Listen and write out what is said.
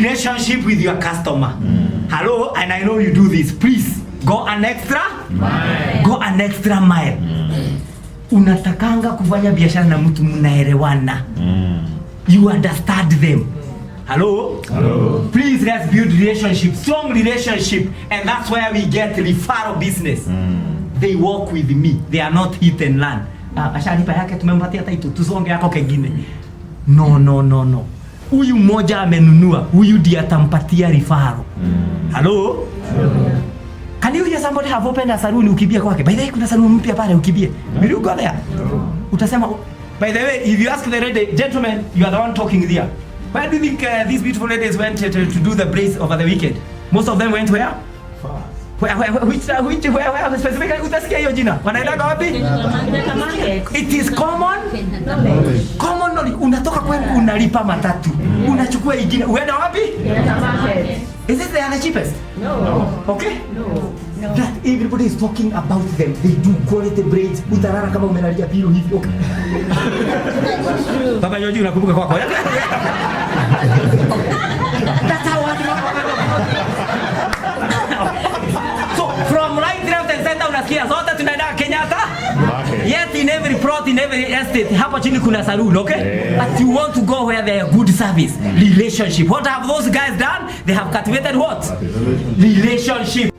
relationship with your customer. Hello, and I know you do this. Please go an extra mile. Go an extra mile. Unatakanga kufanya biashara na mtu mnaelewana. You understand them. Hello? Hello. Please, let's build relationship, strong relationship, and that's where we get referral business. They work with me. They are not hit and run. Ashalipa yake tumempatia title, tusonge yako kengine. No. Huyu mmoja amenunua, huyu ndiye atampatia referral. Hello? Can you hear somebody have opened a salon ukibia kwake? By the way, kuna salon mpya pale ukibia. Will you go there? Utasema, by the way, if you ask the lady, gentlemen, you are the one talking there. Where do you think these beautiful ladies went to do the braids over the weekend? Most of them went where? Which specifically utasikia hiyo jina? Wanaenda wapi? It is common knowledge. Unatoka kwenu unalipa matatu. Unachukua ingine. Uenda wapi? Is it the cheapest? No. Okay? No. That everybody is talking about them. They do quality braids. Utarara kama umelalia pilo hivi. Okay. Baba Yoji unakumbuka kwako. That's how I So from right, left and center unasikia zote tunaenda Kenyatta. Yet in every plot, in every estate, hapa chini kuna saloon, okay? But you want to go where there are good service, relationship. What have those guys done? They have cultivated what? Relationship.